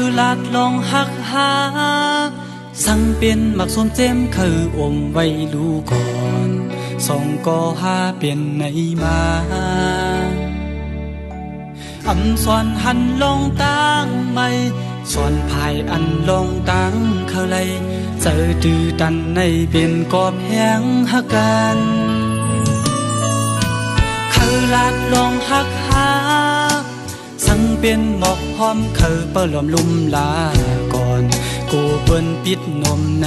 คือลาดลองหักหาสั่งเป็นหมักส้มเจมคืออมไว้ลูก่อนสองก็หาเปลี่ยนในมาอำสวนหันลงตั้งไม่ส่วนภายอันลงตั้งเขาเลยเจอดื้อดันในเป็นกอบแหงหักกันคือลาดลองหักหาสั่งเป็นหมอกหอมคือเปิ่ลมลุ่มลาก่อนกูเปิ้นปิดนมใน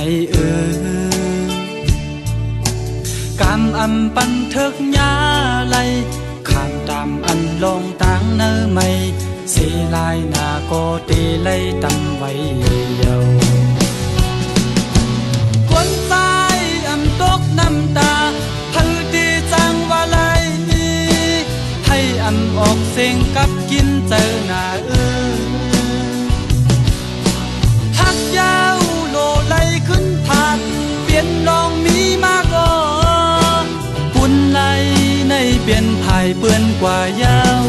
กำอำปันเถิกยาไหลข้ามตามอันลงตั้งเนื้อไม่เสียลายนาโกเตไลตั้งไว้เยาคนตายอำตกน้ำตาพันดีจังว่าไรให้อำออกเสียงกับกินเจอหน้าหักยาวโลไลขึ้นผ่านเปลี่ยนลองมีมากอ่อนปุ่นไลในเปลี่ยนภายเปื้อนกว่ายาว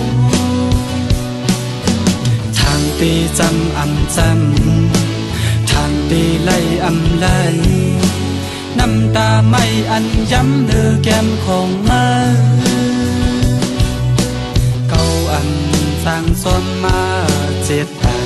ทางตีจำอำจำทางตีไล่อำไล่น้ำตาไม่อันย้ำเนื้อแก้มของมาเก่าอันสร้างซ้อนมาเจ็ดตัน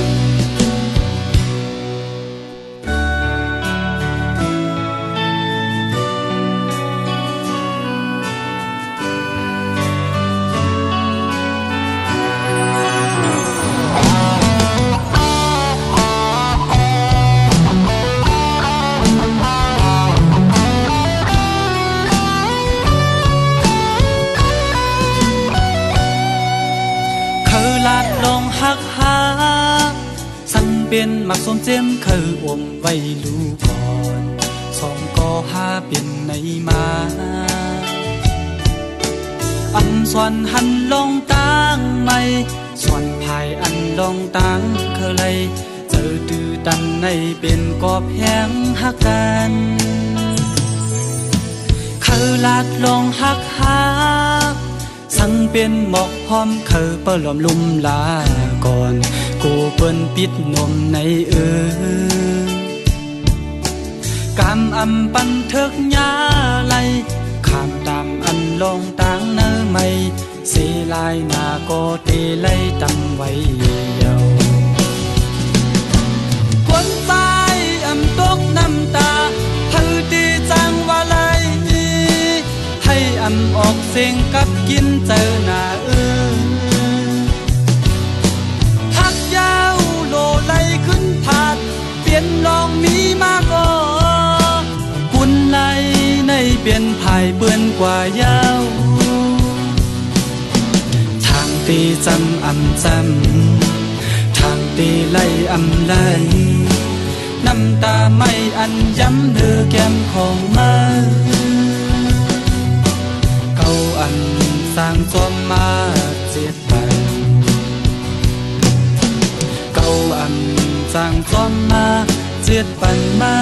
ลองหักหาสั่งเป็นหมักส้มเจมคืออมไว้ลูก่อนสองก็หาเป็นในมาอำสวนหันลงตั้งไม่ส่วนภายอันลงตั้งเคยเลยเจอดื้อดันในเป็นกอบแหงหักกันคือลาดลองหักหาสั่งเป็นหมอกหอมคือเปิ่ลมลุ่มลาก่อนกูเปิ้นปิดนมในกำอำปันเถิกยาไหลข้ามตามอันลงตั้งเนื้อไม่เสียลายนาโกเตไลตั้งไว้เยาคนตายอำตกน้ำตาพันดีจังว่าไรให้อำออกเสียงกับกินเจอหน้าหักยาวโลไลขึ้นผาดเปลี่ยนลองมีมากอ่อนกุนไลในเปลี่ยนภายเปื้อนกว่ายาวทางตีจำอำจำทางตีไล่อำไลน้ำตาไม่อันย้ำเนื้อแก้มของมาอันสร้างจอมมาเจ็ดปันเก่าอันสร้างจอมมาเจ็ดปันมา